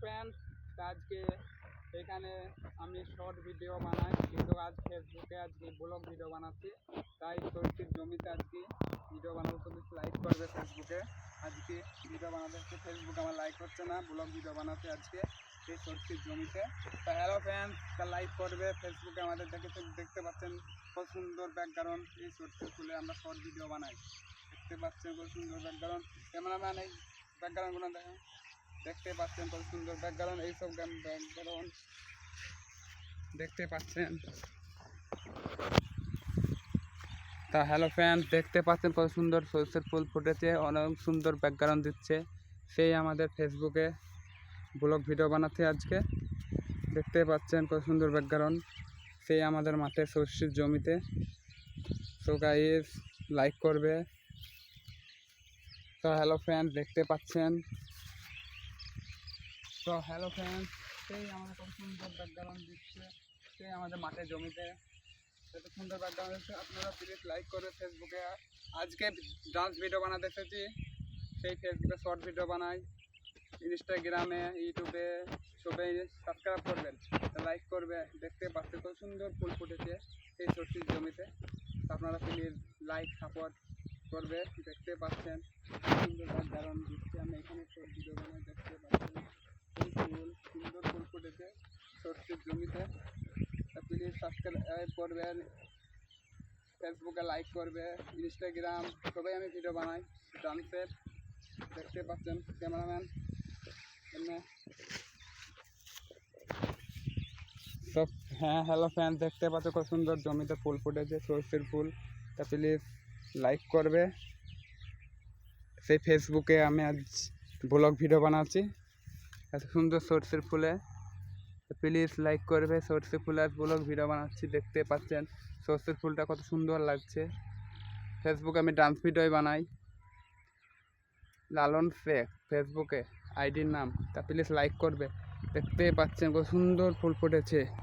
Friends, আজকে এখানে আমি শর্ট ভিডিও বানাই, কিন্তু আজ ফেসবুকে আজকে ব্লগ ভিডিও বানাচ্ছি। তাই সরষের জমিতে আজকে ভিডিও বানাবো, তুমি লাইক করবে ফেসবুকে। আজকে ভিডিও বানাতে হচ্ছে, ফেসবুকে আমার লাইক হচ্ছে না, ব্লগ ভিডিও বানাতে আজকে এই সরষের জমিতে। তা হ্যালো ফ্রেন্ডস, তা লাইক করবে ফেসবুকে। আমাদের দেখতে পাচ্ছেন কত সুন্দর ব্যাকগ্রাউন্ড, এই সরষের ফুলে আমরা শর্ট ভিডিও বানাই। দেখতে পাচ্ছেন কত সুন্দর ব্যাকগ্রাউন্ড, ক্যামেরাম্যান এই ব্যাকগ্রাউন্ডগুলো দেখেন, দেখতে পাচ্ছেন কত সুন্দর ব্যাকগ্রাউন্ড, এইসব ব্যাকগ্রাউন্ড দেখতে পাচ্ছেন। তা হ্যালো ফ্রেন্ডস, দেখতে পাচ্ছেন কত সুন্দর সরষের ফুল ফুটেছে, অনেক সুন্দর ব্যাকগ্রাউন্ড দিচ্ছে। সেই আমাদের ফেসবুকে ব্লগ ভিডিও বানাতে আজকে দেখতে পাচ্ছেন কত সুন্দর ব্যাকগ্রাউন্ড, সেই আমাদের মাঠে সরষের জমিতে। সো গাইস, লাইক করবে। তো হ্যালো ফ্রেন্ডস, দেখতে পাচ্ছেন। তো হ্যালো ফ্রেন্ডস, সেই আমাদের কত সুন্দর ব্যাকগ্রাউন্ড দিচ্ছে, সেই আমাদের মাঠের জমিতে এত সুন্দর ব্যাকগ্রাউন্ড দিচ্ছে। আপনারা প্লিজ লাইক করবে ফেসবুকে। আজকে ডান্স ভিডিও বানাতে এসেছি, সেই ফেসবুকে শর্ট ভিডিও বানাই, ইনস্টাগ্রামে, ইউটিউবে সবাই সাবস্ক্রাইব করবেন, লাইক করবে। দেখতে পাচ্ছেন কত সুন্দর ফুল ফুটেছে সেই সরষের জমিতে। আপনারা প্লিজ লাইক সাপোর্ট করবে। দেখতে পাচ্ছেন সুন্দর ব্যাকগ্রাউন্ড দিচ্ছে, আমি এখানে শর্ট ভিডিও বানাই। দেখতে পাচ্ছেন এই ফুল, সুন্দর ফুল ফুটেছে সরষের জমিতে। প্লিজ সাবস্ক্রাইব করবেন, ফেসবুকে লাইক করবে, ইনস্টাগ্রাম সবাই আমি ভিডিও বানাই ডান্সের। দেখতে পাচ্ছেন ক্যামেরাম্যান তো। হ্যাঁ হ্যালো ফ্রেন্ড, দেখতে পাচ্ছ কত সুন্দর জমিতে ফুল ফুটেছে সরষের ফুল। তা প্লিজ লাইক করবে। সেই ফেসবুকে আমি আজ ব্লগ ভিডিও বানাচ্ছি এত সুন্দর সরষের ফুলে। প্লিজ লাইক করবে। সরষে ফুল আর ব্লগ ভিডিও বানাচ্ছি, দেখতে পাচ্ছেন সরষের ফুলটা কত সুন্দর লাগছে। ফেসবুকে আমি ডান্স ভিডিও বানাই, লালন শেখ ফেসবুকে আইডির নাম। তা প্লিজ লাইক করবে। দেখতে পাচ্ছেন কত সুন্দর ফুল ফুটেছে।